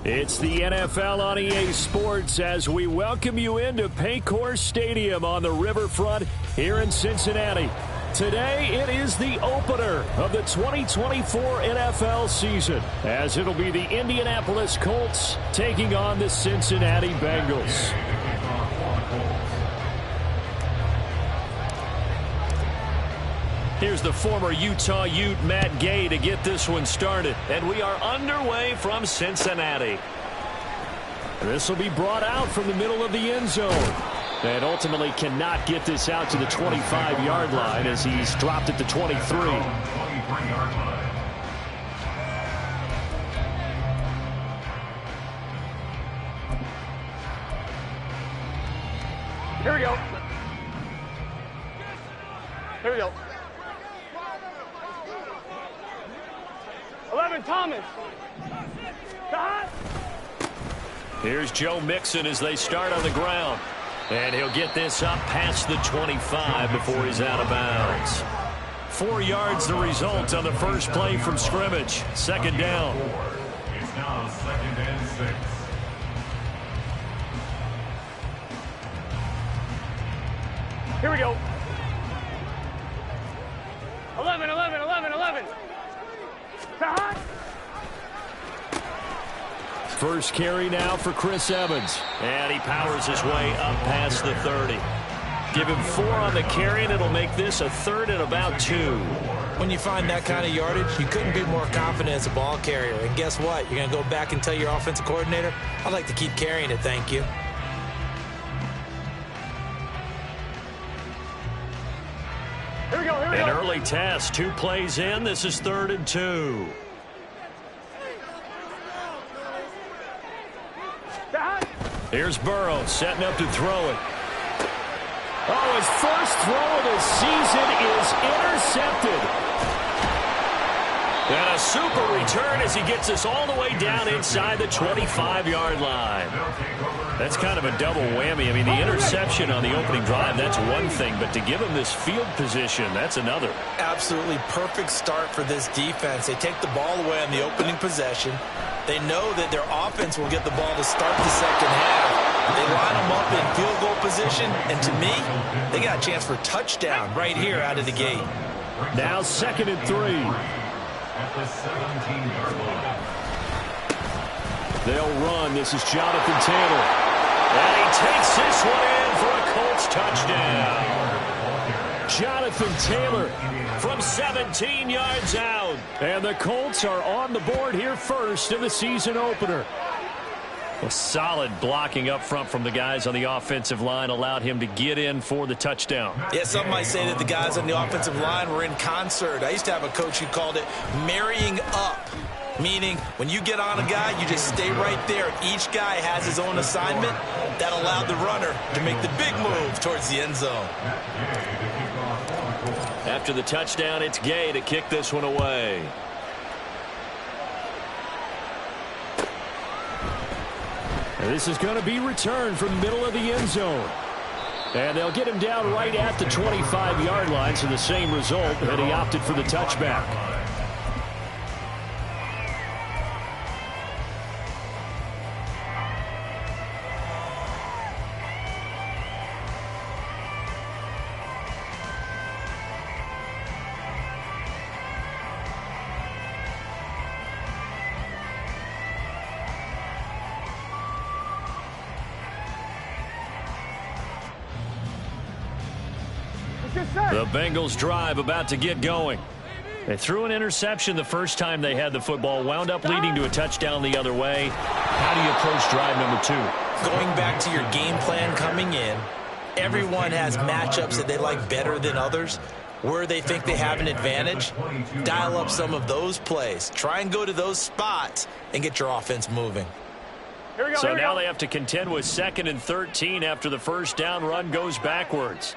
It's the NFL on EA Sports as we welcome you into Paycor Stadium on the riverfront here in Cincinnati. Today, it is the opener of the 2024 NFL season, as it'll be the Indianapolis Colts taking on the Cincinnati Bengals. Here's the former Utah Ute Matt Gay to get this one started. And we are underway from Cincinnati. This will be brought out from the middle of the end zone. And ultimately cannot get this out to the 25-yard line as he's dropped it to 23. Here we go. Here we go. 11, Thomas. Here's Joe Mixon as they start on the ground. And he'll get this up past the 25 before he's out of bounds. 4 yards the result on the first play from scrimmage. Second down. It's now 2nd and 6. Here we go. 11. First carry now for Chris Evans. And he powers his way up past the 30. Give him 4 on the carry, and it'll make this a 3rd and about 2. When you find that kind of yardage, you couldn't be more confident as a ball carrier. And guess what? You're going to go back and tell your offensive coordinator, I'd like to keep carrying it, thank you. Here we go. An early test, 2 plays in. This is 3rd and 2. Here's Burrow setting up to throw it. Oh, his first throw of the season is intercepted. And a super return as he gets us all the way down inside the 25-yard line. That's kind of a double whammy. I mean, the interception on the opening drive, that's one thing, but to give him this field position, that's another. Absolutely perfect start for this defense. They take the ball away on the opening possession. They know that their offense will get the ball to start the second half. They line them up in field goal position, and to me, they got a chance for a touchdown right here out of the gate. Now 2nd and 3. At the 17-yard line. They'll run. This is Jonathan Taylor. And he takes this one in for a Colts touchdown. Jonathan Taylor from 17 yards out. And the Colts are on the board here first in the season opener. A solid blocking up front from the guys on the offensive line allowed him to get in for the touchdown. Yeah, some might say that the guys on the offensive line were in concert. I used to have a coach who called it marrying up, meaning when you get on a guy, you just stay right there. Each guy has his own assignment. That allowed the runner to make the big move towards the end zone. After the touchdown, it's Gay to kick this one away. And this is going to be returned from the middle of the end zone. And they'll get him down right at the 25-yard line, so the same result, and he opted for the touchback. The Bengals drive about to get going. They threw an interception the first time they had the football, wound up leading to a touchdown the other way. How do you approach drive number 2? Going back to your game plan coming in, everyone has matchups that they like better than others. Where they think they have an advantage, dial up some of those plays. Try and go to those spots and get your offense moving. So now they have to contend with 2nd and 13 after the first down run goes backwards.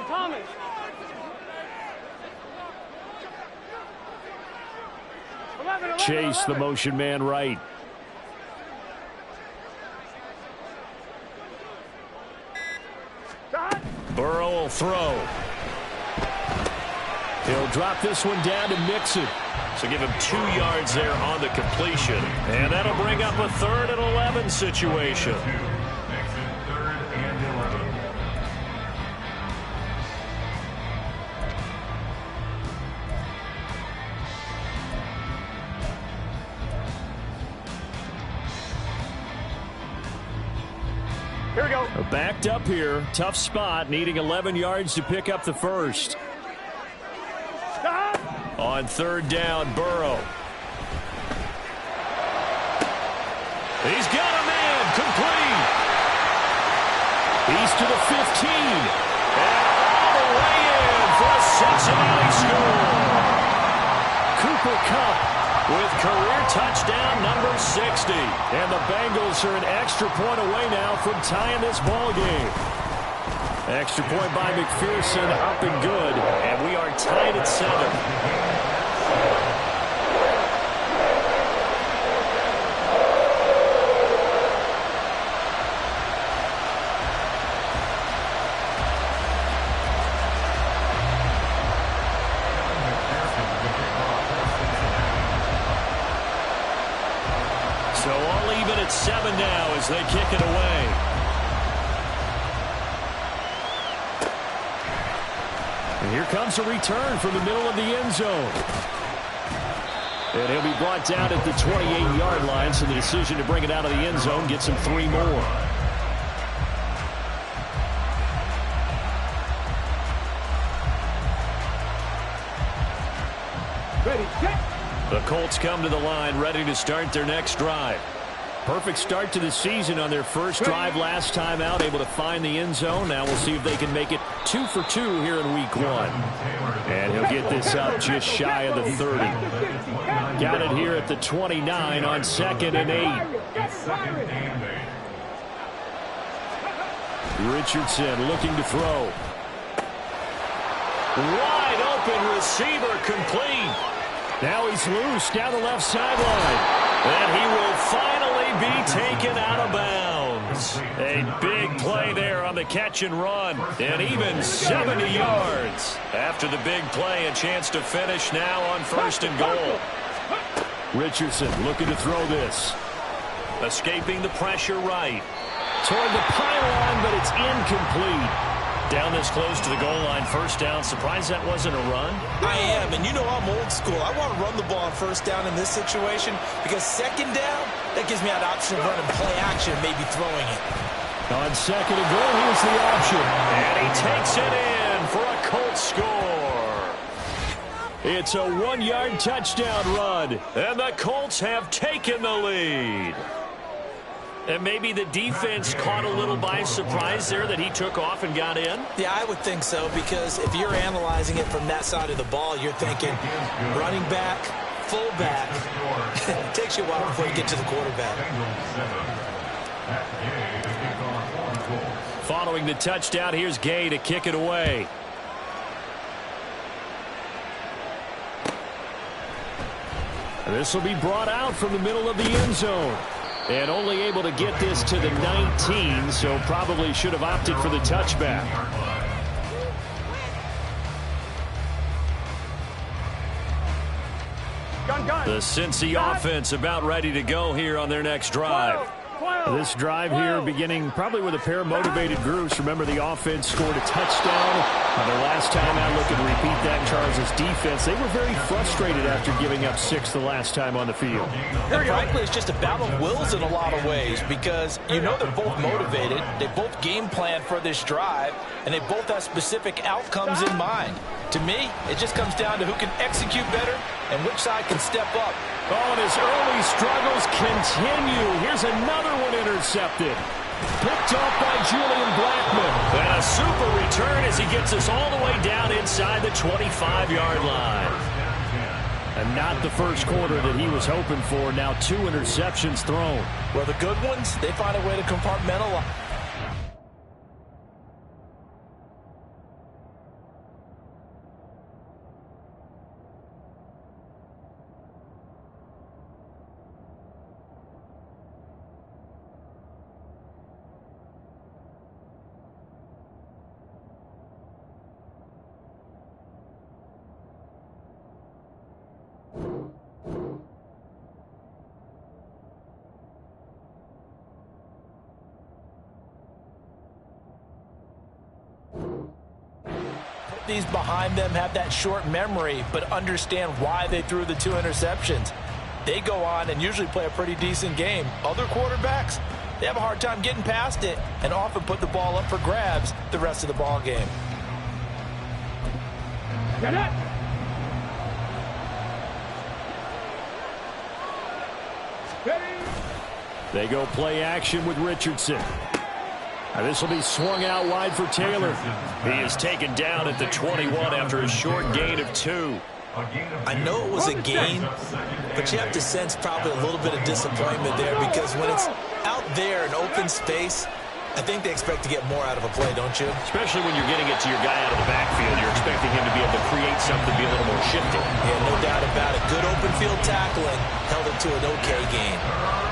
Thomas. Chase, the motion man right. Burrow will throw. He'll drop this one down to Mixon. So give him 2 yards there on the completion. And that'll bring up a 3rd and 11 situation. Exit 3rd and 11. Here we go. Backed up here. Tough spot. Needing 11 yards to pick up the first. Stop. On 3rd down, Burrow. He's got a man. Complete. He's to the 15. And all the way in for a Cincinnati score. Cooper Kupp with career touchdown number 60. And the Bengals are an extra point away now from tying this ball game. Extra point by McPherson, up and good. And we are tied at 7. So all even at 7 now as they kick it away. And here comes a return from the middle of the end zone. And he'll be brought down at the 28-yard line, so the decision to bring it out of the end zone gets him 3 more. Ready, set. The Colts come to the line ready to start their next drive. Perfect start to the season on their first drive last time out, able to find the end zone. Now we'll see if they can make it 2 for 2 here in week 1. And he'll get this up just shy of the 30. Got it here at the 29 on 2nd and 8. It's 2nd and 8. Richardson looking to throw. Wide open receiver complete. Now he's loose down the left sideline. And he will finally be taken out of bounds. A big play there on the catch and run. And even 70 yards. After the big play, a chance to finish now on 1st and goal. Richardson looking to throw this. Escaping the pressure right. Toward the pylon, but it's incomplete. Down this close to the goal line, 1st down. Surprised that wasn't a run? I am, and you know I'm old school. I want to run the ball on 1st down in this situation because 2nd down, that gives me an option of running play action, maybe throwing it. On 2nd and goal, here's the option. And he takes it in for a Colts score. It's a 1-yard touchdown run, and the Colts have taken the lead. And maybe the defense caught a little by surprise there that he took off and got in? Yeah, I would think so, because if you're analyzing it from that side of the ball, you're thinking running back, fullback. It takes you a while before you get to the quarterback. Following the touchdown, here's Gay to kick it away. This will be brought out from the middle of the end zone. And only able to get this to the 19, so probably should have opted for the touchback. The Cincy offense about ready to go here on their next drive. This drive here beginning probably with a pair of motivated groups. Remember, the offense scored a touchdown. Their last time out, looking to repeat that. Charles' defense, they were very frustrated after giving up 6 the last time on the field. And frankly, it's just a battle of wills in a lot of ways, because you know they're both motivated. They both game plan for this drive, and they both have specific outcomes in mind. To me, it just comes down to who can execute better and which side can step up. Oh, and his early struggles continue. Here's another one intercepted. Picked off by Julian Blackmon. And a super return as he gets us all the way down inside the 25-yard line. And not the first quarter that he was hoping for. Now 2 interceptions thrown. Well, the good ones, they find a way to compartmentalize. these behind them have that short memory, but understand why they threw the 2 interceptions. They go on and usually play a pretty decent game. Other quarterbacks, they have a hard time getting past it and often put the ball up for grabs the rest of the ball game. Get it. Ready. They go play action with Richardson. Now this will be swung out wide for Taylor. He is taken down at the 21 after a short gain of 2. I know it was a gain, but you have to sense probably a little bit of disappointment there because when it's out there in open space, I think they expect to get more out of a play, don't you? Especially when you're getting it to your guy out of the backfield. You're expecting him to be able to create something, be a little more shifty. Yeah, no doubt about it. Good open field tackling held it to an okay gain.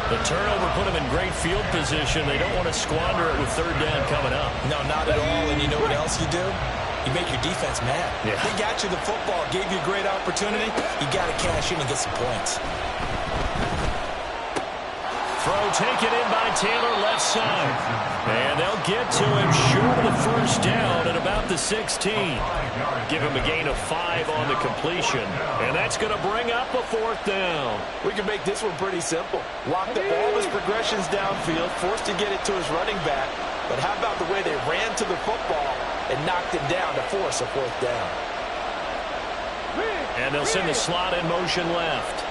The turnover put him in great field position. They don't want to squander it with 3rd down coming up. No, not at all. And you know what else you do? You make your defense mad. Yeah. They got you the football, gave you a great opportunity. You got to cash in and get some points. Throw taken in by Taylor left side. And they'll get to him short of the 1st down at about the 16. Give him a gain of 5 on the completion. And that's going to bring up a 4th down. We can make this one pretty simple. Lock up all his progressions downfield, forced to get it to his running back. But how about the way they ran to the football and knocked him down to force a 4th down? And they'll send the slot in motion left.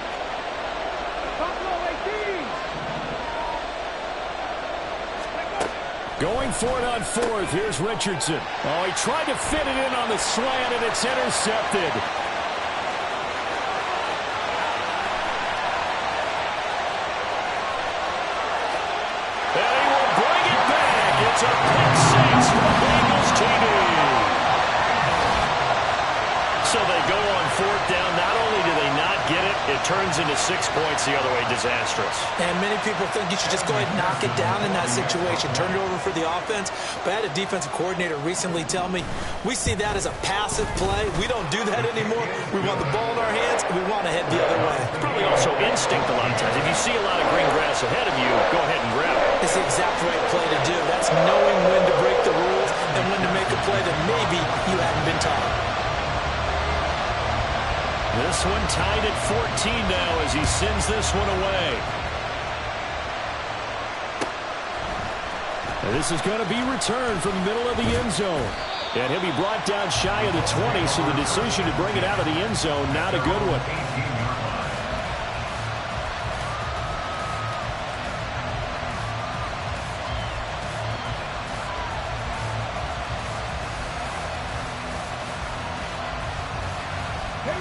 Going for it on 4th. Here's Richardson. Oh, he tried to fit it in on the slant, and it's intercepted. And he will bring it back. It's a pick 6 for Bengals TD. So they go on 4th down. Not only do they not get it, it turns into 6 points the other way. Disastrous. And many people think you should just go ahead and knock it down in that situation. Turn it over for the offense. But I had a defensive coordinator recently tell me, we see that as a passive play. We don't do that anymore. We want the ball in our hands, and we want to head the other way. It's probably also instinct a lot of times. If you see a lot of green grass ahead of you, go ahead and grab it. It's the exact right play to do. That's knowing when to break the rules and when to make a play that maybe you hadn't been taught. This one tied at 14 now as he sends this one away. And this is going to be returned from the middle of the end zone. And he'll be brought down shy of the 20, so the decision to bring it out of the end zone, not a good one.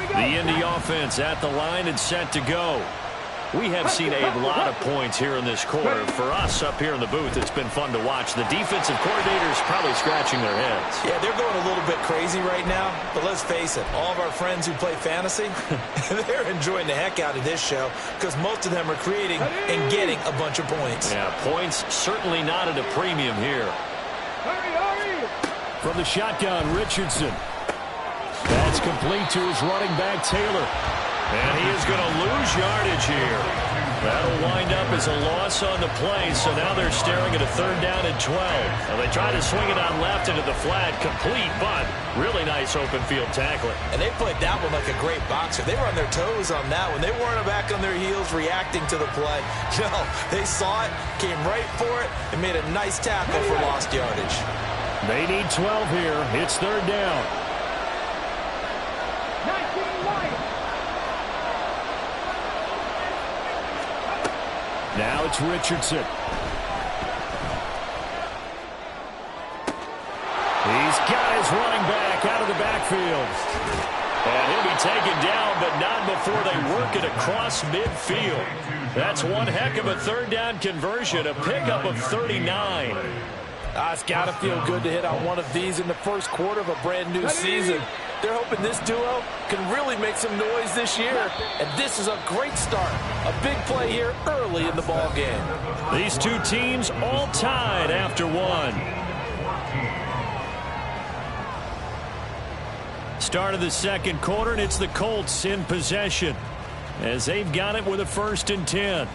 The Indy offense at the line and set to go. We have seen a lot of points here in this quarter. For us up here in the booth, it's been fun to watch. The defensive coordinators probably scratching their heads. Yeah, they're going a little bit crazy right now. But let's face it, all of our friends who play fantasy, they're enjoying the heck out of this show because most of them are creating and getting a bunch of points. Yeah, points certainly not at a premium here. From the shotgun, Richardson. That's complete to his running back, Taylor. And he is going to lose yardage here. That'll wind up as a loss on the play, so now they're staring at a 3rd down and 12. Now they try to swing it on left into the flat, complete, but really nice open field tackling. And they played that one like a great boxer. They were on their toes on that one. They weren't back on their heels reacting to the play. No, they saw it, came right for it, and made a nice tackle for lost yardage. They need 12 here. It's 3rd down. Now it's Richardson. He's got his running back out of the backfield. And he'll be taken down, but not before they work it across midfield. That's one heck of a 3rd down conversion, a pickup of 39. It's got to feel good to hit on one of these in the first quarter of a brand new season. They're hoping this duo can really make some noise this year. And this is a great start. A big play here early in the ball game. These two teams all tied after one. Start of the second quarter, and it's the Colts in possession as they've got it with a 1st and 10.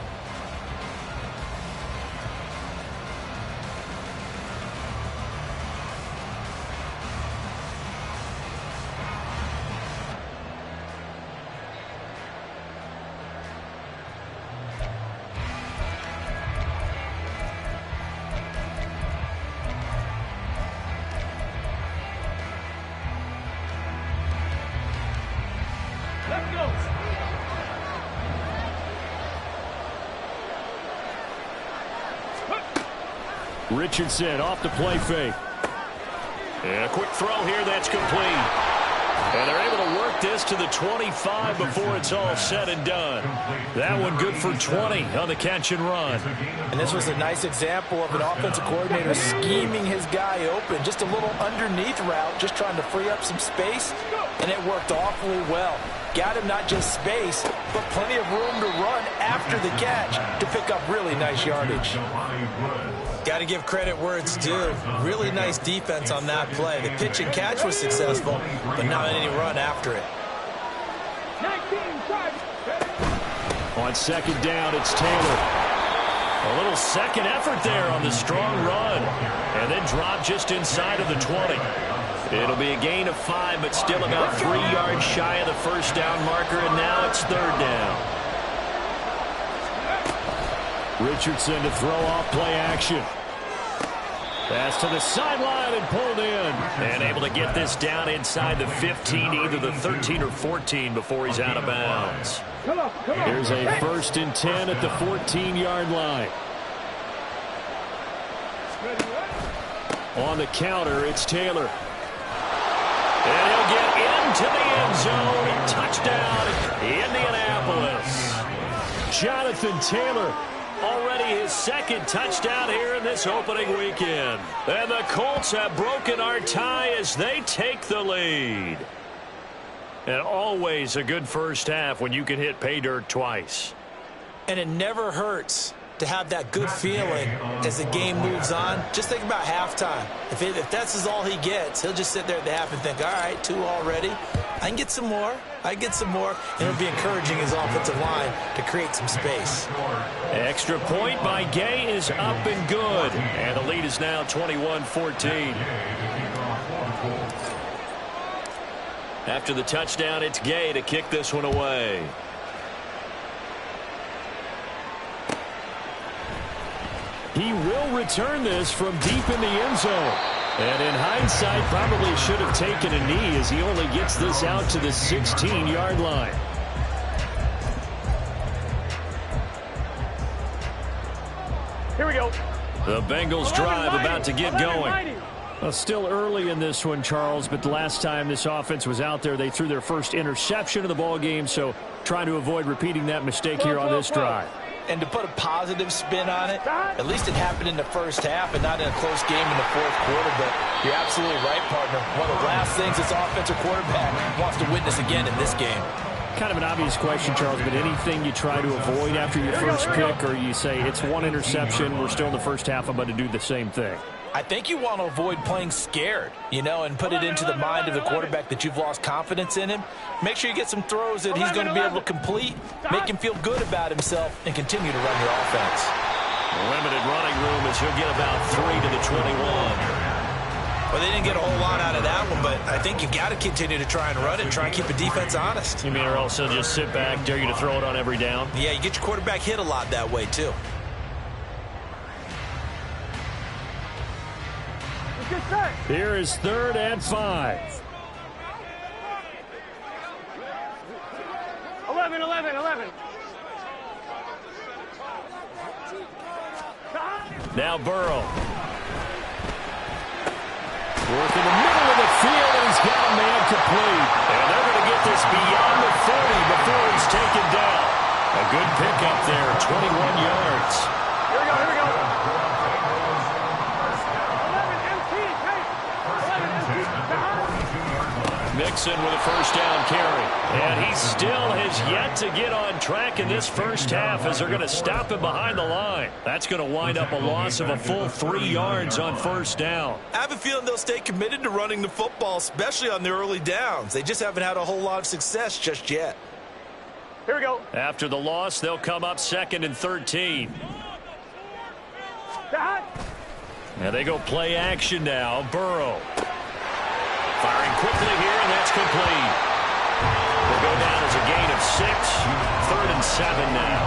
Richardson off the play fake. And a quick throw here that's complete. And they're able to work this to the 25 before it's all said and done. That one good for 20 on the catch and run. And this was a nice example of an offensive coordinator scheming his guy open. Just a little underneath route, just trying to free up some space, and it worked awfully well. Got him not just space, but plenty of room to run after the catch to pick up really nice yardage. Got to give credit where it's due. Really nice defense on that play. The pitch and catch was successful, but not any run after it. 19, On second down, it's Taylor. A little second effort there on the strong run. And then drop just inside of the 20. It'll be a gain of 5, but still about 3 yards shy of the first down marker, and now it's third down. Richardson to throw off play action. Pass to the sideline and pulled in. And able to get this down inside the 15, either the 13 or 14 before he's out of bounds. come on. Here's a 1st and 10 at the 14-yard line. On the counter, it's Taylor. And he'll get into the end zone. Touchdown, Indianapolis. Jonathan Taylor, already his 2nd touchdown here in this opening weekend. And the Colts have broken our tie as they take the lead. And always a good first half when you can hit pay dirt twice. And it never hurts to have that good feeling as the game moves on. Just think about halftime. If that's all he gets, he'll just sit there at the half and think, all right, 2 already. I can get some more. I get some more. And it'll be encouraging his offensive line to create some space. Extra point by Gay is up and good. And the lead is now 21-14. After the touchdown, it's Gay to kick this one away. He will return this from deep in the end zone. And in hindsight, probably should have taken a knee as he only gets this out to the 16-yard line. Here we go. The Bengals drive about to get going. Well, still early in this one, Charles, but the last time this offense was out there, they threw their first interception of the ball game, so trying to avoid repeating that mistake here on this drive. And to put a positive spin on it, at least it happened in the first half and not in a close game in the 4th quarter. But you're absolutely right, partner. One of the last things this offensive quarterback wants to witness again in this game. Kind of an obvious question, Charles, but anything you try to avoid after your first pick, or you say it's one interception, we're still in the first half, I'm going to do the same thing? I think you want to avoid playing scared, and put it into the mind of the quarterback that you've lost confidence in him. Make sure you get some throws that he's going to be able to complete, make him feel good about himself, and continue to run your offense. Limited running room as he'll get about 3 to the 21. Well, they didn't get a whole lot out of that one, but I think you've got to continue to try and run it, try and keep the defense honest. You mean or else he'll just sit back, dare you to throw it on every down? Yeah, you get your quarterback hit a lot that way, too. Here is 3rd and 5. 11. Now Burrow. Work in the middle of the field, and he's got a man complete. And they're going to get this beyond the 30 before he's taken down. A good pickup there, 21 yards. Here we go. 11 empty. Mixon with a first down carry. And he still has yet to get on track in this first half as they're going to stop him behind the line. That's going to wind up a loss of a full 3 yards on first down. I have a feeling they'll stay committed to running the football, especially on the early downs. They just haven't had a whole lot of success just yet. Here we go. After the loss, they'll come up 2nd and 13. Now they go play action now. Burrow. Firing quickly here, and that's complete. Will go down as a gain of 6. 3rd and 7 now.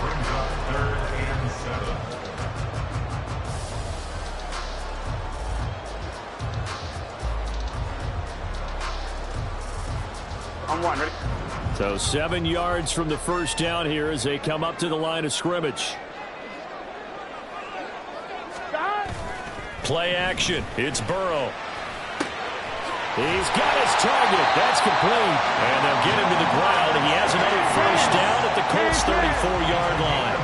Brings up 3rd and 7. On 1, ready? So 7 yards from the first down here as they come up to the line of scrimmage. Play action. It's Burrow. He's got his target. That's complete. And they'll get him to the ground. He has another first down at the Colts' 34-yard line.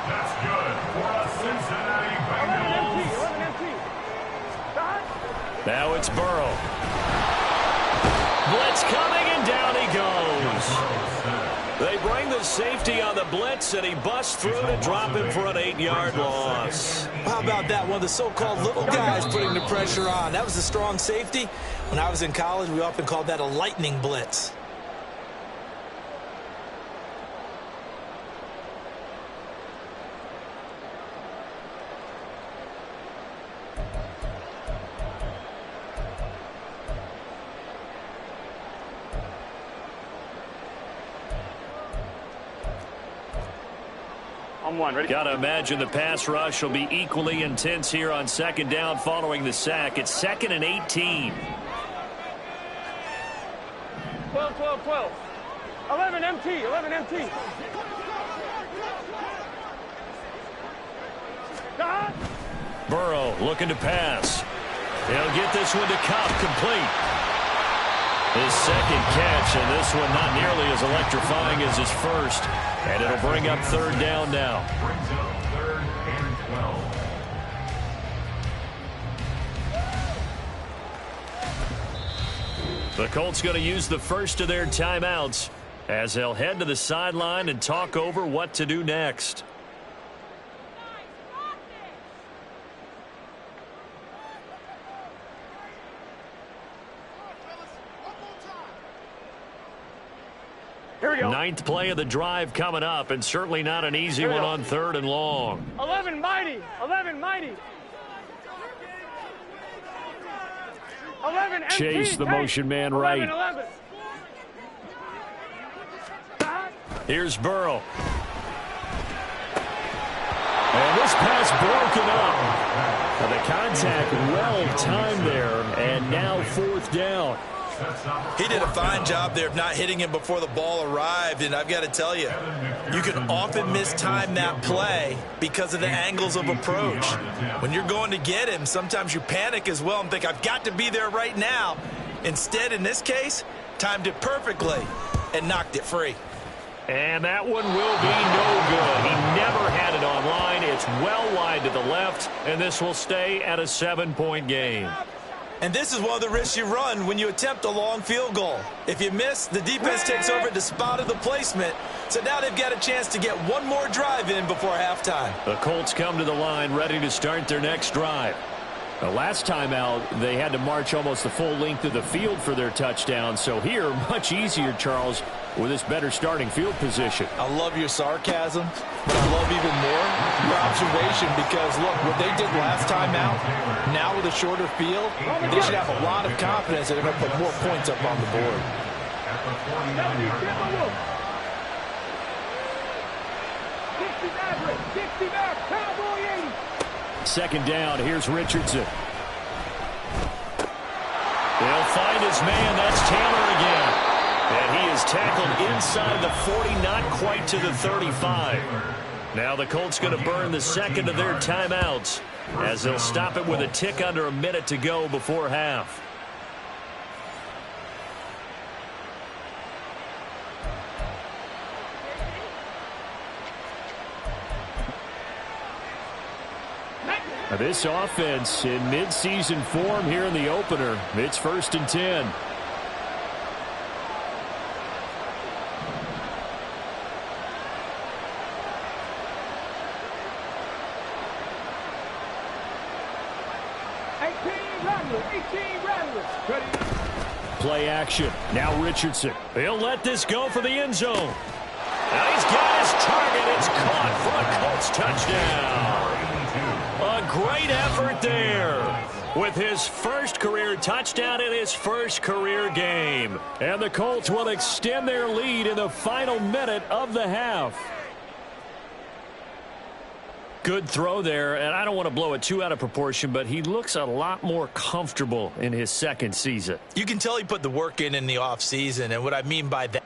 That's good for a Cincinnati Bengals. Now it's Burrow. Blitz coming, and down he goes. They bring the safety on the blitz, and he busts through to drop him for an 8-yard loss. How about that? One of the so-called little guys putting the pressure on. That was a strong safety. When I was in college, we often called that a lightning blitz. On one, ready? Got to imagine the pass rush will be equally intense here on second down following the sack. It's 2nd and 18. 12, 12, 12. 11 MT, 11 MT. God. Burrow looking to pass. He'll get this one to Kupp, complete. His second catch, and this one not nearly as electrifying as his first. And it'll bring up third down now. Brings up 3rd and 12. The Colts going to use the first of their timeouts as they'll head to the sideline and talk over what to do next. Here we go. 9th play of the drive coming up, and certainly not an easy one on 3rd and long. 11 mighty, 11 mighty. 11 MT. Chase the motion man right. 11, 11. Here's Burrow. And this pass broken up. Now the contact well timed there, and now 4th down. He did a fine job there of not hitting him before the ball arrived, and I've got to tell you, you can often mistime that play because of the angles of approach. When you're going to get him, sometimes you panic as well and think, I've got to be there right now. Instead, in this case, timed it perfectly and knocked it free. And that one will be no good. He never had it on line. It's well wide to the left, and this will stay at a 7-point game. And this is one of the risks you run when you attempt a long field goal. If you miss, the defense takes over at the spot of the placement. So now they've got a chance to get one more drive in before halftime. The Colts come to the line ready to start their next drive. The last time out, they had to march almost the full length of the field for their touchdown. So here, much easier, Charles, with this better starting field position. I love your sarcasm, but I love even more your observation because, look, what they did last time out, now with a shorter field, they should have a lot of confidence that they're going to put more points up on the board. Second down, here's Richardson. They'll find his man, that's Taylor again. And he is tackled inside the 40, not quite to the 35. Now the Colts going to burn the second of their timeouts as they'll stop it with a tick under a minute to go before half. Now this offense in midseason form here in the opener. It's 1st and 10. Play action. Now Richardson. He'll let this go for the end zone. Now he's got his target. It's caught for a Colts touchdown. A great effort there with his first career touchdown in his first career game. And the Colts will extend their lead in the final minute of the half. Good throw there, and I don't want to blow it too out of proportion, but he looks a lot more comfortable in his second season. You can tell he put the work in the offseason, and what I mean by that,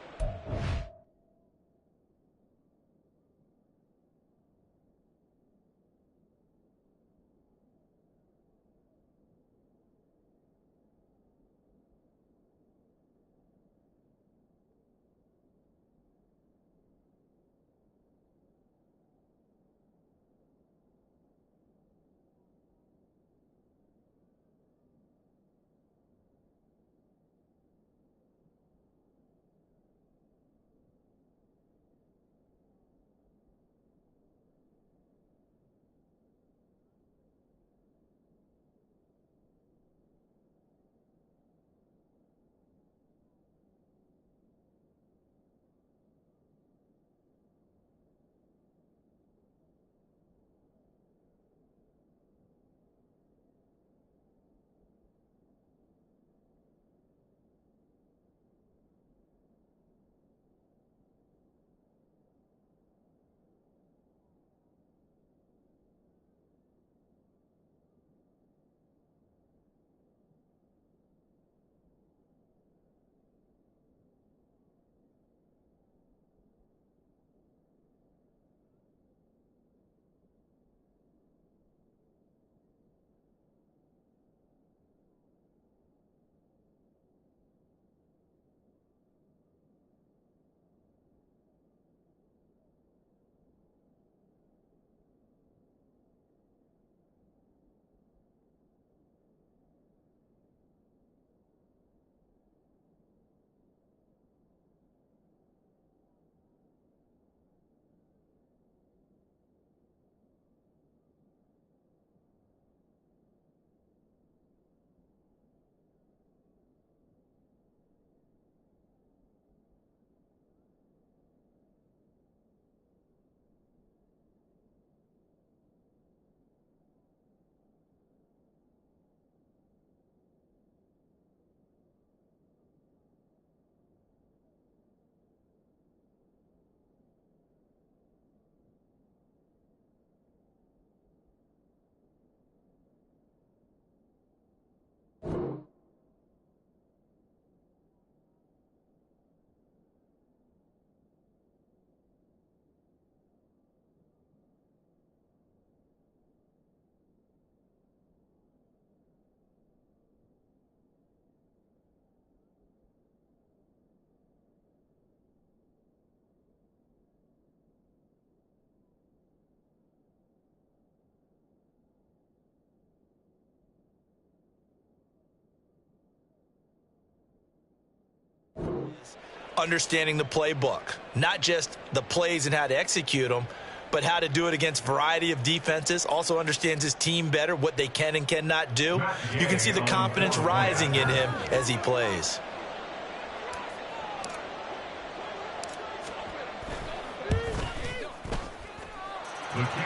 understanding the playbook, not just the plays and how to execute them, but how to do it against a variety of defenses. Also understands his team better, what they can and cannot do. You can see the confidence rising in him as he plays.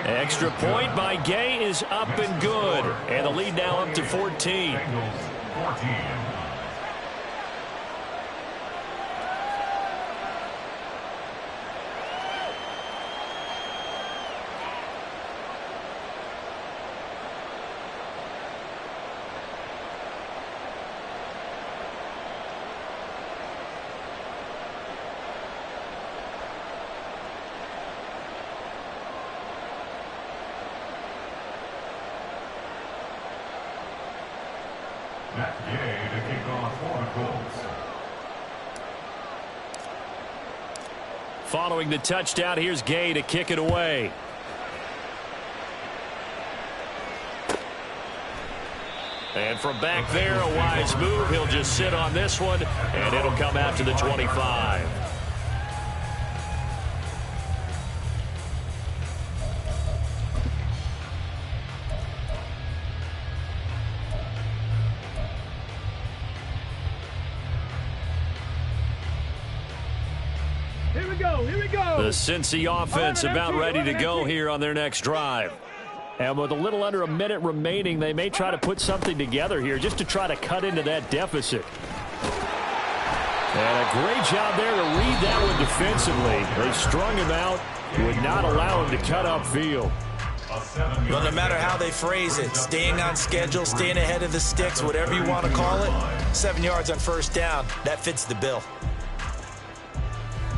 Extra point by Gay is up and good. And the lead now up to 14. Matt Gay to kick off for the Colts. Following the touchdown, here's Gay to kick it away. And from back there, a wise move. He'll just sit on this one, and it'll come out to the 25. The Cincy offense about ready to go here on their next drive. And with a little under a minute remaining, they may try to put something together here just to try to cut into that deficit. And a great job there to read that one defensively. They strung him out, would not allow him to cut upfield. Well, no matter how they phrase it, staying on schedule, staying ahead of the sticks, whatever you want to call it, 7 yards on first down, that fits the bill.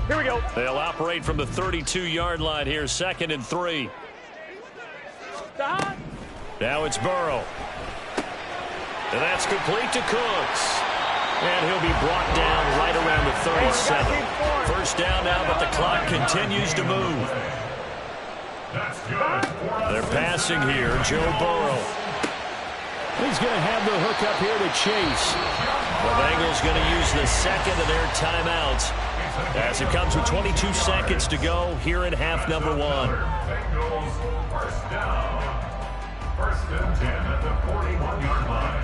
Here we go. They'll operate from the 32-yard line here, 2nd and 3. Stop. Now it's Burrow. And that's complete to Cooks. And he'll be brought down right around the 37. First down now, but the clock continues to move. They're passing here, Joe Burrow. He's going to have the hook up here to Chase. The Bengals going to use the second of their timeouts as it comes with 22 seconds to go here in half number 1. Bengals first down. 1st and 10 at the 41-yard line.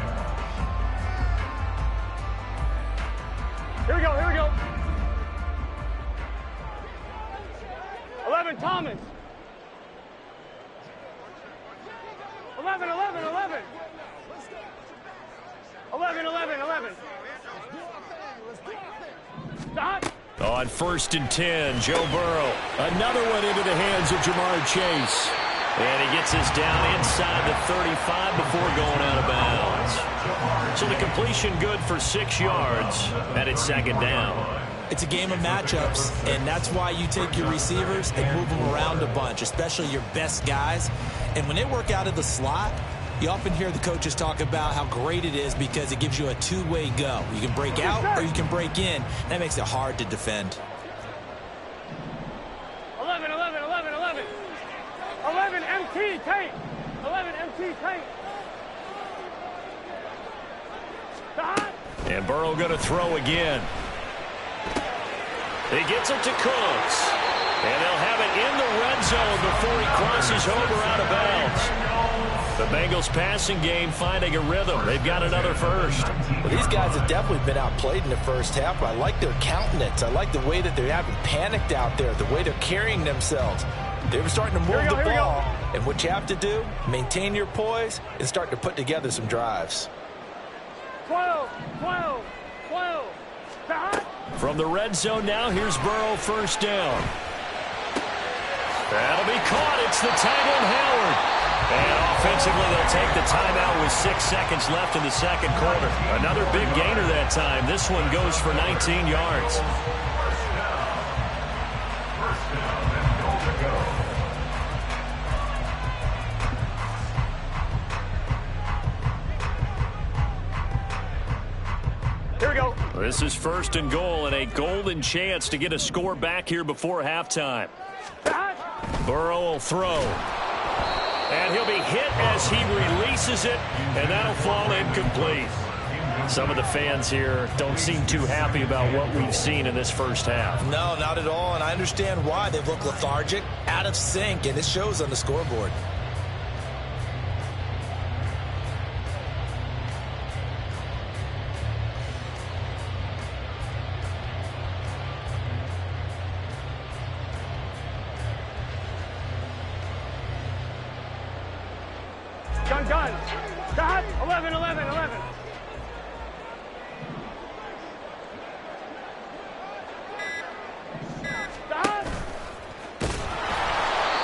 Here we go, here we go. 11, Thomas. 11, 11, 11. 11, 11, 11. Stop. On 1st and 10, Joe Burrow. Another one into the hands of Jamar Chase. And he gets us down inside the 35 before going out of bounds. So the completion good for 6 yards, and it's 2nd down. It's a game of matchups, and that's why you take your receivers and move them around a bunch, especially your best guys. And when they work out of the slot, you often hear the coaches talk about how great it is because it gives you a two-way go. You can break out or you can break in. That makes it hard to defend. 11, 11, 11, 11. 11 MT tank. 11 MT tank. Stop. And Burrow going to throw again. He gets it to Cooks. And they'll have it in the red zone before he crosses over out of bounds. The Bengals passing game finding a rhythm. They've got another first. Well, these guys have definitely been outplayed in the first half, but I like their countenance. I like the way that they haven't panicked out there, the way they're carrying themselves. They were starting to move the ball, and what you have to do, maintain your poise and start to put together some drives. 12, 12, 12. Stop. From the red zone now, here's Burrow, first down. That'll be caught. It's the tight end, Howard. And offensively, they'll take the timeout with 6 seconds left in the second quarter. Another big gainer that time. This one goes for 19 yards. Here we go. This is 1st and goal and a golden chance to get a score back here before halftime. Burrow will throw. And he'll be hit as he releases it, and that'll fall incomplete. Some of the fans here don't seem too happy about what we've seen in this first half. No, not at all, and I understand why. They've looked lethargic, out of sync, and it shows on the scoreboard. Gun. Stop. 11. Stop.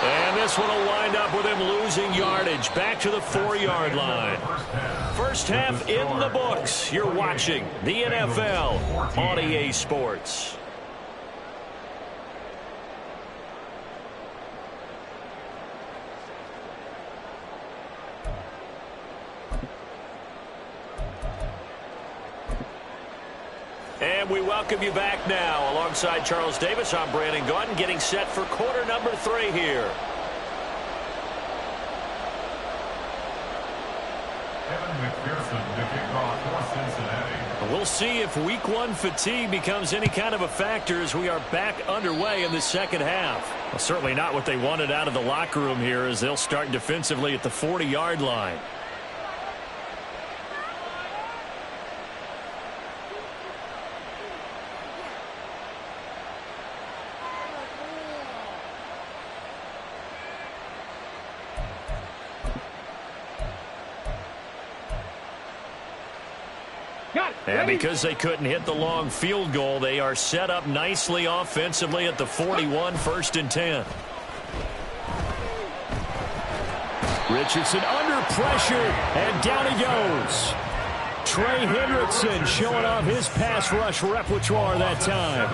And this one will wind up with him losing yardage back to the 4-yard line. First half in the books. You're watching the NFL on EA Sports. And we welcome you back now. Alongside Charles Davis, I'm Brandon Gaudin, getting set for quarter number 3 here. Kevin McPherson to kick off for Cincinnati. We'll see if week 1 fatigue becomes any kind of a factor as we are back underway in the second half. Well, certainly not what they wanted out of the locker room here as they'll start defensively at the 40-yard line. And because they couldn't hit the long field goal, they are set up nicely offensively at the 41, 1st and 10. Richardson under pressure, and down he goes. Trey Hendrickson showing off his pass rush repertoire that time.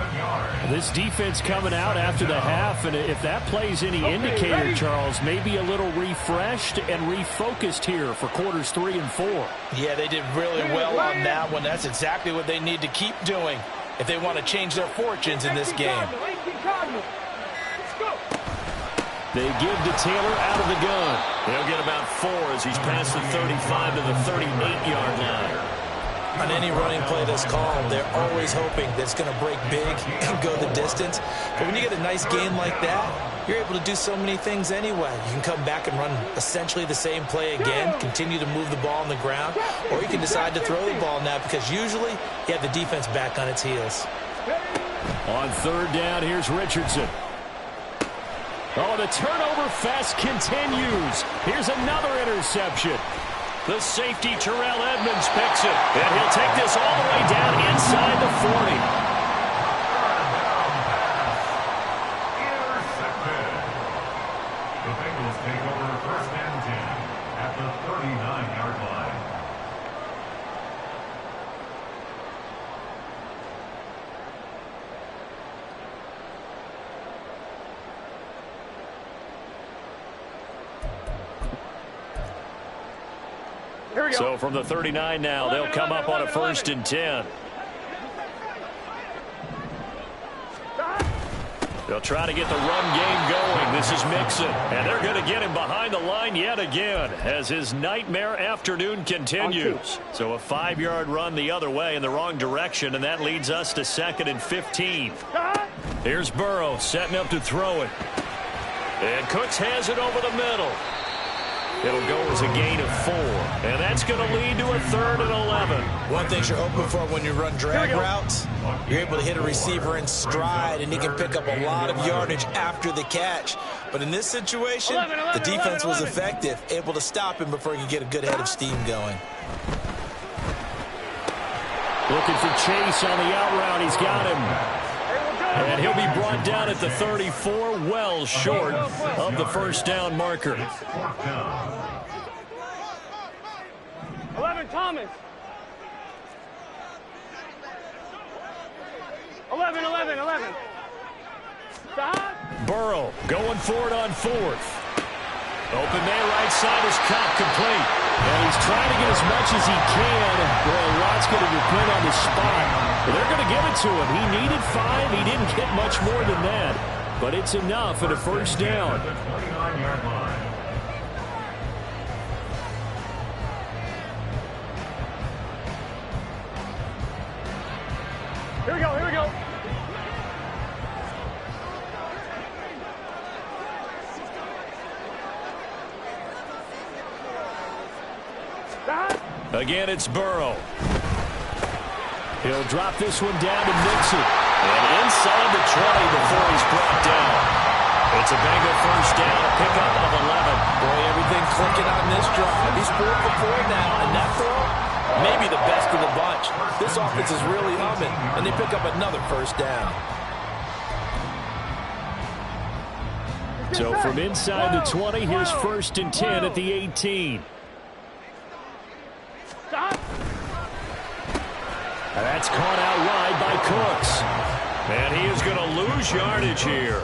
This defense coming out after the half, and if that plays any indicator, Charles, maybe a little refreshed and refocused here for quarters 3 and 4. Yeah, they did really well on that one. That's exactly what they need to keep doing if they want to change their fortunes in this game. They give to Taylor out of the gun. He'll get about 4 as he's past the 35 to the 38-yard line. On any running play that's called, they're always hoping that it's going to break big and go the distance. But when you get a nice game like that, you're able to do so many things anyway. You can come back and run essentially the same play again, continue to move the ball on the ground, or you can decide to throw the ball now because usually you have the defense back on its heels. On 3rd down, here's Richardson. Oh, the turnover fest continues. Here's another interception. The safety, Terrell Edmonds, picks it. And he'll take this all the way down inside the 40. Intercepted. The Bengals take over 1st and 10 at the 39-yard line. So from the 39 now, they'll come up on a 1st and 10. They'll try to get the run game going. This is Mixon, and they're going to get him behind the line yet again as his nightmare afternoon continues. So a 5-yard run the other way in the wrong direction, and that leads us to 2nd and 15. Here's Burrow setting up to throw it. And Cooks has it over the middle. It'll go as a gain of 4, and that's going to lead to a 3rd and 11. One thing you're hoping for when you run drag routes, you're able to hit a receiver in stride, and he can pick up a lot of yardage after the catch. But in this situation, the defense was effective, able to stop him before he could get a good head of steam going. Looking for Chase on the out route. He's got him. And he'll be brought down at the 34, well short of the 1st down marker. 11, Thomas. 11. Stop. Burrow going for it on 4th. Open man right side is caught complete. And he's trying to get as much as he can. Well, a lot's going to depend on the spot. But they're going to give it to him. He needed 5. He didn't get much more than that. But it's enough at a 1st down. The 29-yard line. Again, it's Burrow. He'll drop this one down to Mixon. And inside the 20 before he's brought down. It's a Bengal first down, a pickup of 11. Boy, everything clicking on this drive. He's 4 for 4 now, and that throw, maybe the best of the bunch. This offense is really humming, and they pick up another first down. So from inside the 20, here's 1st and 10 at the 18. And that's caught out wide by Cooks. And he is going to lose yardage here.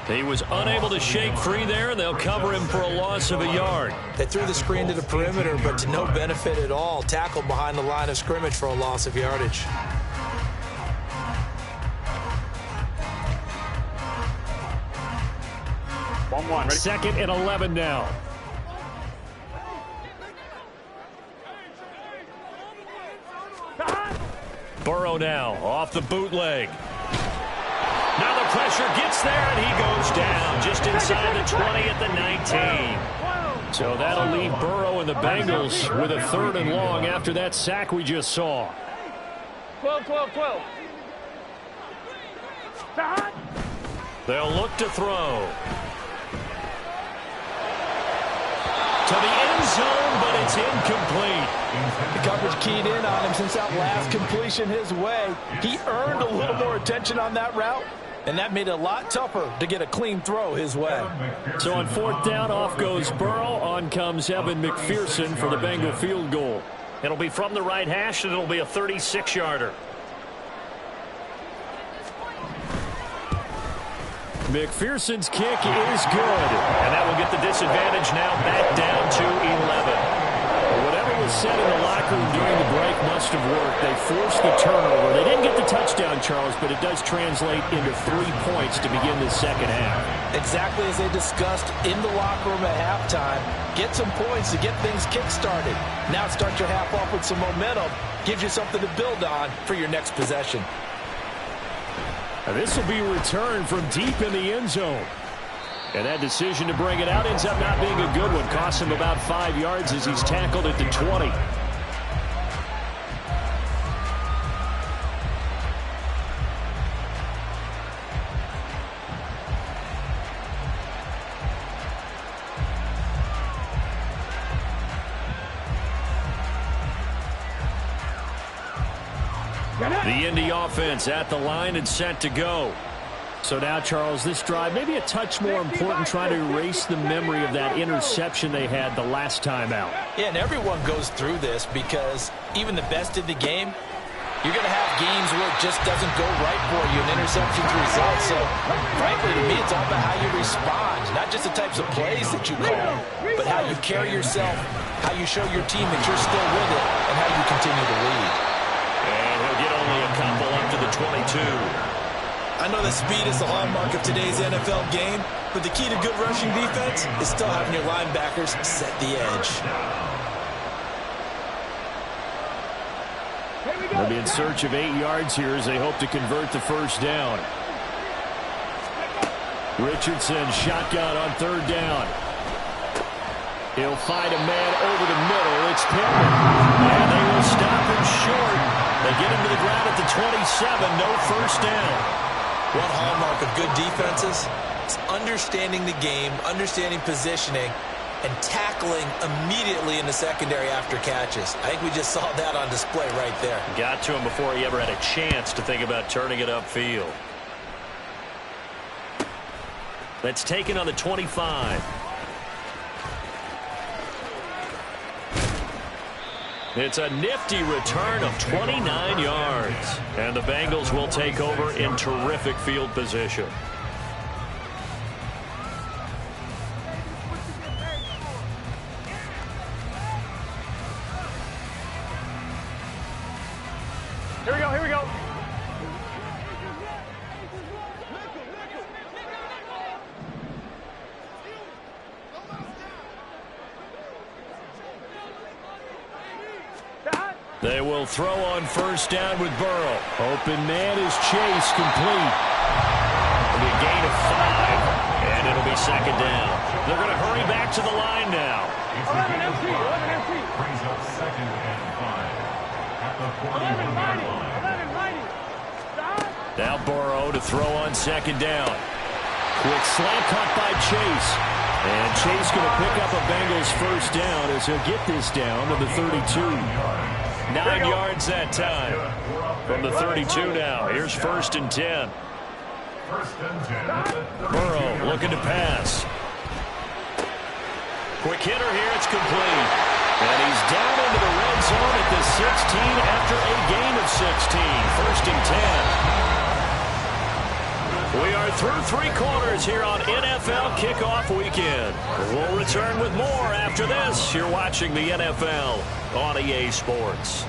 He was unable to shake free there, and they'll cover him for a loss of a yard. They threw the screen to the perimeter, but to no benefit at all. Tackled behind the line of scrimmage for a loss of yardage. Ready? 2nd and 11 now. Burrow now off the bootleg. Now the pressure gets there, and he goes down just inside the 20 at the 19. So that'll leave Burrow and the Bengals with a 3rd and long after that sack we just saw. 12. They'll look to throw. To the end zone, but it's incomplete. The coverage keyed in on him since that last completion his way. He earned a little more attention on that route, and that made it a lot tougher to get a clean throw his way. So on 4th down, off goes Burrow. On comes Evan McPherson for the Bengal field goal. It'll be from the right hash, and it'll be a 36-yarder. McPherson's kick is good, and that will get the disadvantage now back down to 11. But whatever was said in the locker room during the break must have worked. They forced the turnover. They didn't get the touchdown, Charles, but it does translate into 3 points to begin the second half. Exactly as they discussed in the locker room at halftime. Get some points to get things kick-started. Now start your half off with some momentum. Gives you something to build on for your next possession. This will be returned from deep in the end zone. And that decision to bring it out ends up not being a good one. Costs him about 5 yards as he's tackled at the 20. The Indy offense at the line and set to go. So now, Charles, this drive maybe a touch more important, trying to erase the memory of that interception they had the last time out. Yeah, and everyone goes through this because even the best in the game, you're going to have games where it just doesn't go right for you, and interceptions result. So, frankly, to me, it's all about how you respond, not just the types of plays that you call, but how you carry yourself, how you show your team that you're still with it, and how you continue to lead. And he'll get only a couple up to the 22. I know that speed is the hallmark of today's NFL game, but the key to good rushing defense is still having your linebackers set the edge. They'll be in search of 8 yards here as they hope to convert the first down. Richardson shotgun on 3rd down. He'll find a man over the middle. It's Pittman. And they will stop him short. They get him to the ground at the 27. No first down. One hallmark of good defenses is understanding the game, understanding positioning, and tackling immediately in the secondary after catches. I think we just saw that on display right there. Got to him before he ever had a chance to think about turning it upfield. That's taken on the 25. It's a nifty return of 29 yards. And the Bengals will take over in terrific field position. Here we go. They will throw on first down with Burrow. Open man is Chase, complete. It'll be a gain of 5, and it'll be second down. They're going to hurry back to the line now. 11 MT. 11 MT. Brings up 2nd and 5 at the 11 41-yard mighty. line. 11 mighty. Stop. Now Burrow to throw on 2nd down. Quick slant caught by Chase. And Chase going to pick up a Bengals 1st down as he'll get this down to the 32. 9 yards that time. From the 32 now. Here's 1st and 10. 1st and 10. Burrow looking to pass. Quick hitter here. It's complete. And he's down into the red zone at the 16 after a gain of 16. 1st and 10. We are through 3 quarters here on NFL Kickoff Weekend. We'll return with more after this. You're watching the NFL on EA Sports.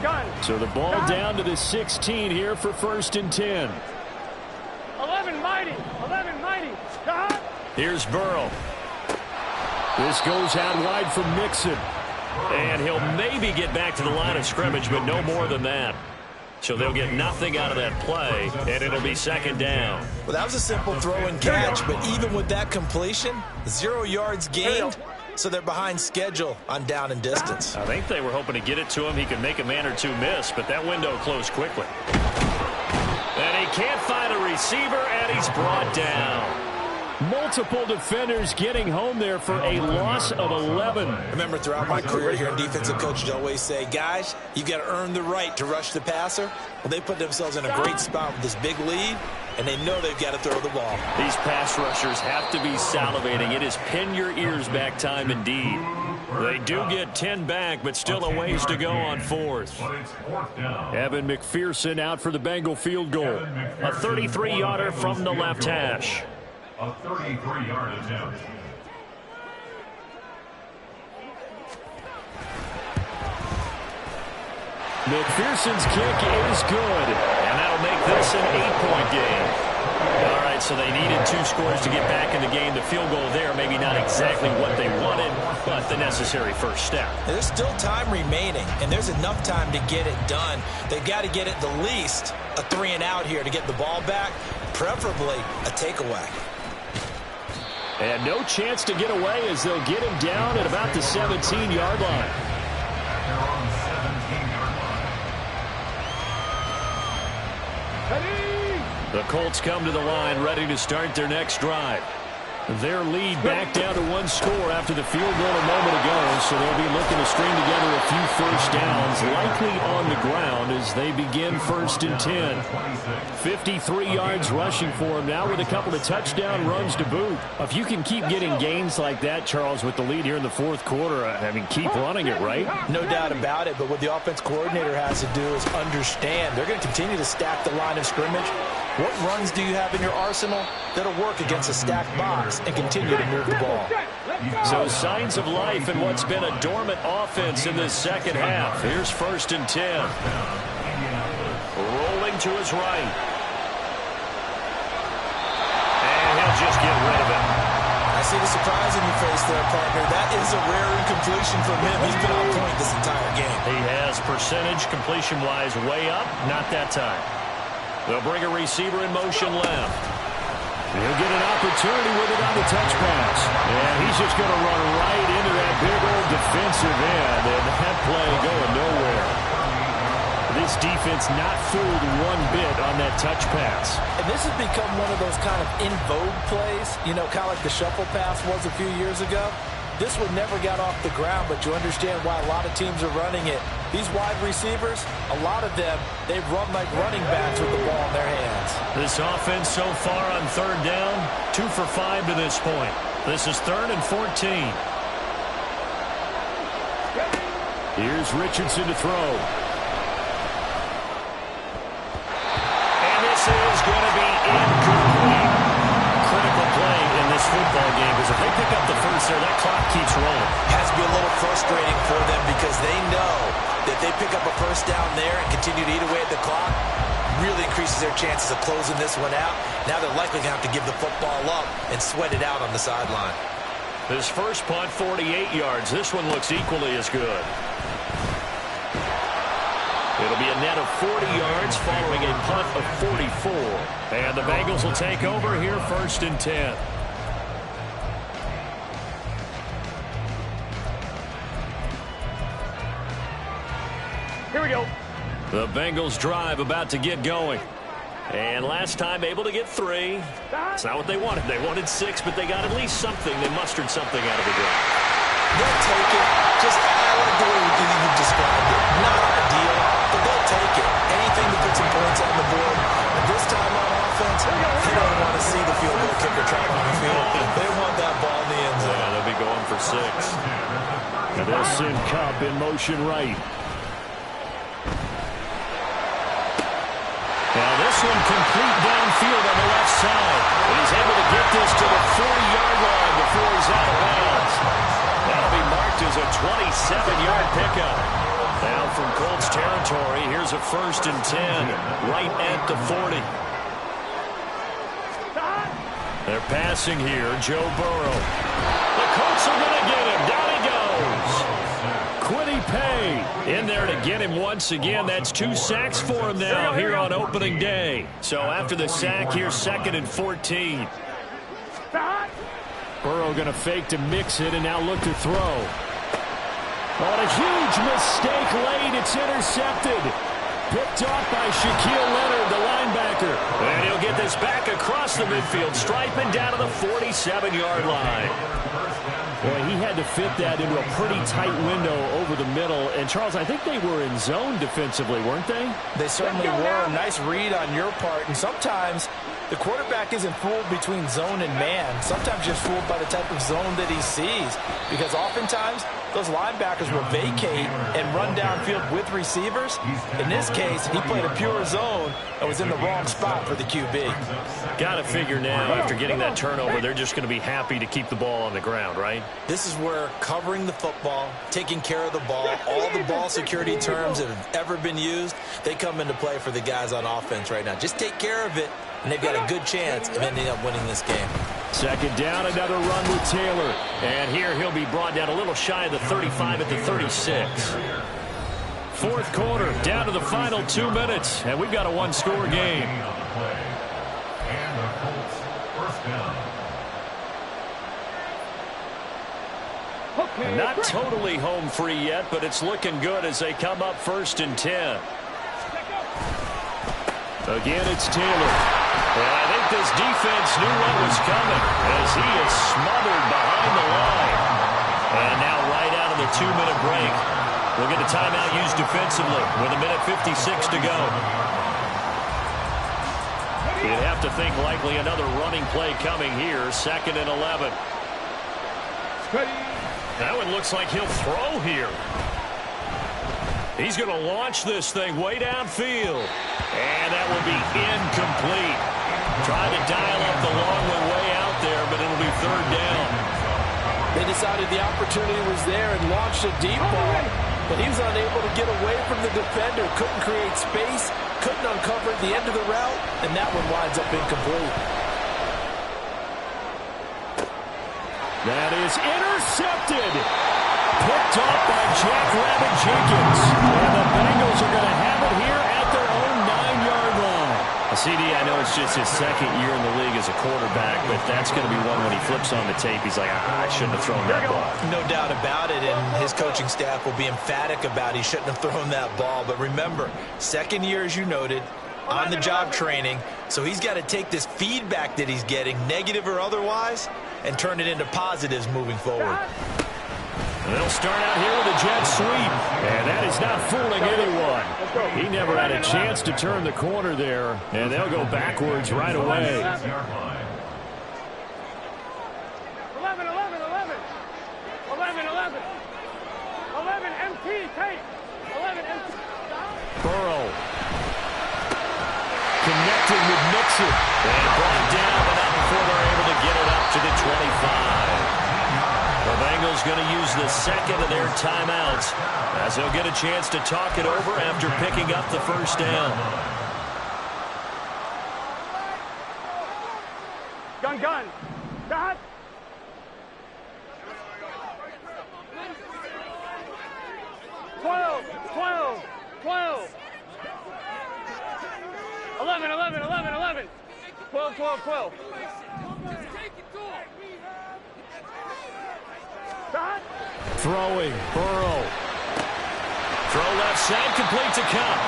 Gun. So the ball down to the 16 here for 1st and 10. 11 mighty. 11 mighty. Stop. Here's Burrow. This goes out wide for Mixon. And he'll maybe get back to the line of scrimmage, but no more than that. So they'll get nothing out of that play, and it'll be 2nd down. Well, that was a simple throw and catch, but even with that completion, 0 yards gained, so they're behind schedule on down and distance. I think they were hoping to get it to him. He could make a man or two miss, but that window closed quickly. And he can't find a receiver, and he's brought down. Multiple defenders getting home there for a loss of 11. Remember, throughout my career here in defensive coaches always say, guys, you got to earn the right to rush the passer. Well, they put themselves in a great spot with this big lead, and they know they've got to throw the ball. These pass rushers have to be salivating. It is pin your ears back time indeed. They do get 10 back, but still a ways to go on 4th. But it's 4th down. Evan McPherson out for the Bengal field goal. A 33-yarder from the left hash. A 33-yard attempt. McPherson's kick is good, and that'll make this an 8-point game. All right, so they needed 2 scores to get back in the game. The field goal there, maybe not exactly what they wanted, but the necessary first step. There's still time remaining, and there's enough time to get it done. They've got to get at the least a 3-and-out here to get the ball back, preferably a takeaway. And no chance to get away as they'll get him down at about the 17-yard line. They're on the 17-yard line. The Colts come to the line ready to start their next drive. Their lead back down to 1 score after the field goal a moment ago, so they'll be looking to string together a few first downs, likely on the ground as they begin 1st and 10. 53 yards rushing for him now with a couple of touchdown runs to boot. If you can keep getting gains like that, Charles, with the lead here in the 4th quarter, I mean, keep running it, right? No doubt about it, but what the offense coordinator has to do is understand they're going to continue to stack the line of scrimmage. What runs do you have in your arsenal that'll work against a stacked box and continue to move the ball? So signs of life in what's been a dormant offense in this second half. Here's 1st and 10. Rolling to his right. And he'll just get rid of it. I see the surprise in your face there, partner. That is a rare incompletion from him. He's been on point this entire game. He has percentage completion-wise way up. Not that time. They'll bring a receiver in motion left. He'll get an opportunity with it on the touch pass. And he's just going to run right into that big old defensive end. And that play going nowhere. This defense not fooled one bit on that touch pass. And this has become one of those kind of in vogue plays, you know, kind of like the shuffle pass was a few years ago. This one never got off the ground, but you understand why a lot of teams are running it. These wide receivers, a lot of them, they've run like running backs with the ball in their hands. This offense so far on 3rd down, 2 for 5 to this point. This is 3rd and 14. Here's Richardson to throw. And this is going to be incomplete. Critical play in this football game, because if they pick up the first there, that clock keeps rolling. Has to be a little frustrating for them because they know that they pick up a first down there and continue to eat away at the clock, really increases their chances of closing this one out. Now they're likely going to have to give the football up and sweat it out on the sideline. His first punt, 48 yards. This one looks equally as good. It'll be a a net of 40 yards following a punt of 44. And the Bengals will take over here 1st and 10. Here we go. The Bengals drive about to get going. And last time able to get 3. It's not what they wanted. They wanted 6, but they got at least something. They mustered something out of the drive. They'll take it. Just, I like the way you described it. Not ideal, but they'll take it. Anything to put some points on the board. But this time on offense, they don't want to see the field goal kicker trapped on the field. They want that ball in the end zone. Yeah, they'll be going for 6. And they'll send Kupp in motion right. Now this one complete downfield on the left side. And he's able to get this to the 40-yard line before he's out of bounds. That'll be marked as a 27-yard pickup. Now from Colts territory, here's a 1st and 10, right at the 40. They're passing here, Joe Burrow. The Colts are going to get him. Down he goes. Kwity Paye in there to get him once again. That's 2 sacks for him now here on opening day. So after the sack, here's 2nd and 14. Burrow going to fake to mix it and now look to throw. Oh, a huge mistake late. It's intercepted. Picked off by Shaquille Leonard, the linebacker. And he'll get this back across the midfield stripe and down to the 47-yard line. Boy, he had to fit that into a pretty tight window over the middle. And, Charles, I think they were in zone defensively, weren't they? They certainly were. Nice read on your part. And sometimes the quarterback isn't fooled between zone and man. Sometimes just fooled by the type of zone that he sees. Because oftentimes those linebackers will vacate and run downfield with receivers. In this case, he played a pure zone and was in the wrong spot for the QB. Got to figure now, after getting that turnover, they're just going to be happy to keep the ball on the ground, right? This is where covering the football, taking care of the ball, all the ball security terms that have ever been used, they come into play for the guys on offense right now. Just take care of it, and they've got a good chance of ending up winning this game. 2nd down, another run with Taylor. And here he'll be brought down a little shy of the 35 at the 36. 4th quarter, down to the final 2 minutes, and we've got a 1-score game. And the Colts 1st down. Not totally home free yet, but it's looking good as they come up 1st and 10. Again, it's Taylor. And I think this defense knew what was coming as he is smothered behind the line. And now right out of the 2-minute break, we'll get a timeout used defensively with 1:56 to go. You'd have to think likely another running play coming here, 2nd and 11. That one looks like he'll throw here. He's going to launch this thing way downfield. And that will be incomplete. Tried to dial up the long one way out there, but it'll be 3rd down. They decided the opportunity was there and launched a deep ball, but he was unable to get away from the defender, couldn't create space, couldn't uncover the end of the route, and that one winds up incomplete. That is intercepted. Picked off by Jackrabbit Jenkins. And the Bengals are going to have it here at their own 9-yard line. CD, I know it's just his 2nd year in the league as a quarterback, but that's going to be one when he flips on the tape. He's like, I shouldn't have thrown that ball. No doubt about it, and his coaching staff will be emphatic about he shouldn't have thrown that ball. But remember, 2nd year, as you noted, on-the-job training, so he's got to take this feedback that he's getting, negative or otherwise, and turn it into positives moving forward. They'll start out here with a jet sweep. And that is not fooling anyone. He never had a chance to turn the corner there. And they'll go backwards right away. 11, 11, 11. 11, 11. 11, MT, tape. 11, MT. Burrow. Connected with Mixon. And brought down, but not before they're able to get it up to the 25. The Bengals going to use the 2nd of their timeouts as they'll get a chance to talk it over after picking up the 1st down. Gun. Dot. Twelve. 11, 11, 11, 11. 12, 12, 12. Throwing, Burrow. Throw left side, complete to Cup.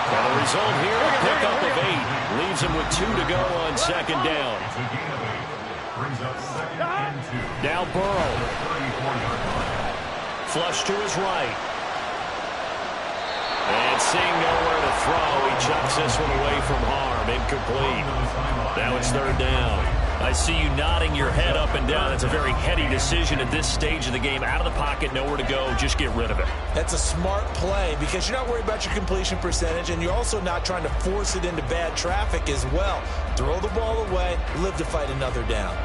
And the result here, a pickup of 8. Leaves him with 2 to go on second down. Now Burrow. Flush to his right. And seeing nowhere to throw, he chucks this one away from harm. Incomplete. Now it's third down. I see you nodding your head up and down. It's a very heady decision at this stage of the game. Out of the pocket, nowhere to go. Just get rid of it. That's a smart play because you're not worried about your completion percentage, and you're also not trying to force it into bad traffic as well. Throw the ball away, live to fight another down.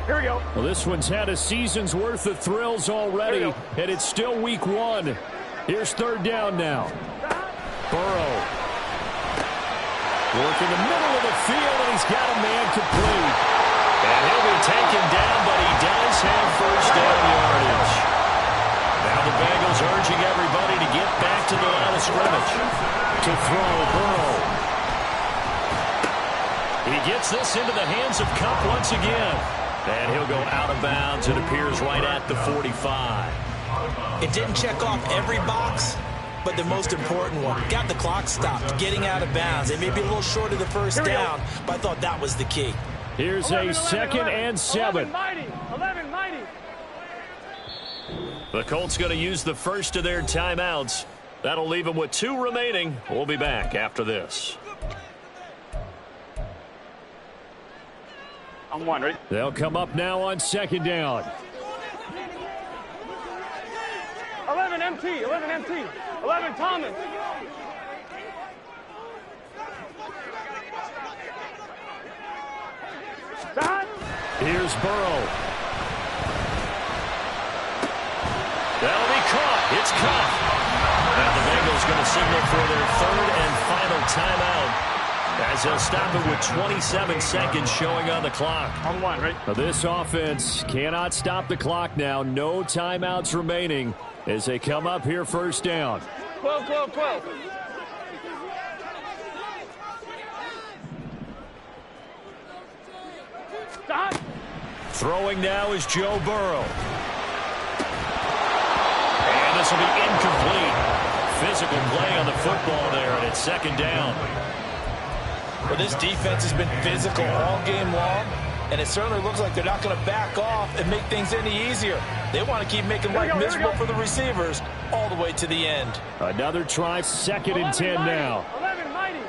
Here we go. Well, this one's had a season's worth of thrills already, and it's still week 1. Here's third down now. Burrow. Working the middle of the field, and he's got a man complete. And he'll be taken down, but he does have first down yardage. Now the Bengals urging everybody to get back to the line of scrimmage. To throw, Burrow. He gets this into the hands of Cup once again. And he'll go out of bounds. It appears right at the 45. It didn't check off every box, but the most important one. Got the clock stopped, getting out of bounds. They may be a little short of the first down, but I thought that was the key. Here's 11, a 11, second 11, and 7. 11, mighty. 11, mighty. The Colts going to use the first of their timeouts. That'll leave them with 2 remaining. We'll be back after this. I'm 1, ready? They'll come up now on second down. 11 MT, 11 MT, 11 Thomas. Stop. Here's Burrow. That'll be caught. It's Cup. Now the Bengals going to signal for their third and final timeout, as they'll stop it with 27 seconds showing on the clock. I'm 1, ready? Now this offense cannot stop the clock now. No timeouts remaining as they come up here first down. 12, 12, 12. Stop. Throwing now is Joe Burrow. And this will be incomplete. Physical play on the football there, and it's second down. Well, this defense has been physical all game long, and it certainly looks like they're not going to back off and make things any easier. They want to keep making life miserable for the receivers all the way to the end. Another try, second and 10 now. 11 mighty.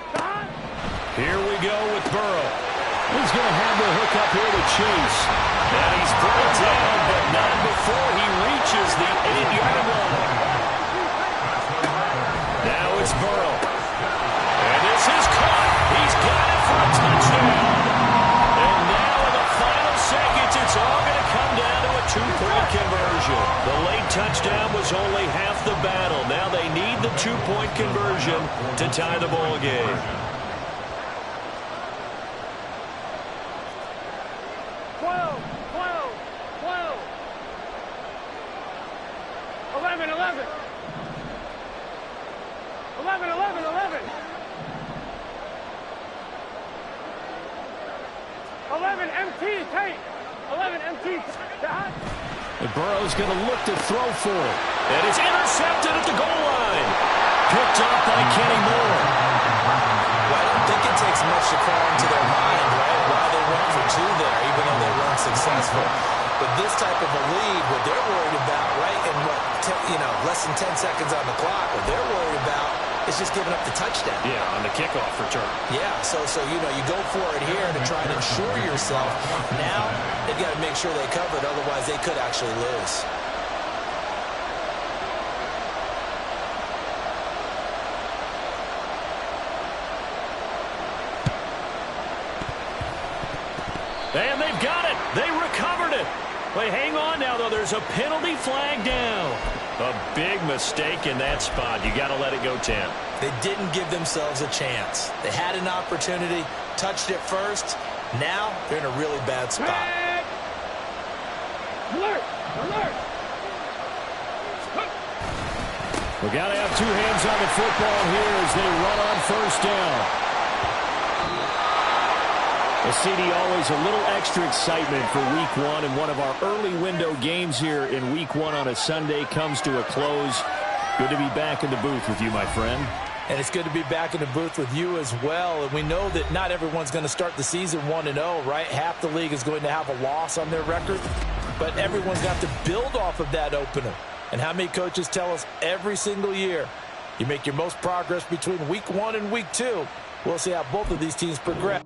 Stop. Here we go with Burrow. He's going to have the hook up here with Chase. And he's brought down, but not before he reaches the 8-yard line. Now it's Burrow. And this is caught. He's got it for a touchdown. And now in the final seconds, it's all going to come down to a 2-point conversion. The late touchdown was only half the battle. Now they need the 2-point conversion to tie the ball game. 11, 11. 11, 11, 11. 11 MT, Tate. 11 MT. And Burrow's going to look to throw for it. And it's intercepted at the goal line. Picked up by Kenny Moore. Well, I don't think it takes much to call into their mind, right, why they went for 2 there, even though they weren't successful. But this type of a lead, what they're worried about, right, and less than 10 seconds on the clock, what they're worried about is just giving up the touchdown. Yeah, on the kickoff return. Yeah, so you go for it here to try and ensure yourself. Now they've got to make sure they cover it, otherwise they could actually lose. And they've got it. They recovered it. Wait, hang on now, though. There's a penalty flag down. A big mistake in that spot. You got to let it go, Tim. They didn't give themselves a chance. They had an opportunity, touched it first. Now they're in a really bad spot. Alert! Alert! We got to have two hands on the football here as they run on first down. A CD, always a little extra excitement for Week 1, and one of our early window games here in Week 1 on a Sunday comes to a close. Good to be back in the booth with you, my friend. And it's good to be back in the booth with you as well. And we know that not everyone's going to start the season 1-0, right? Half the league is going to have a loss on their record. But everyone's got to build off of that opener. And how many coaches tell us every single year, you make your most progress between Week 1 and Week 2. We'll see how both of these teams progress.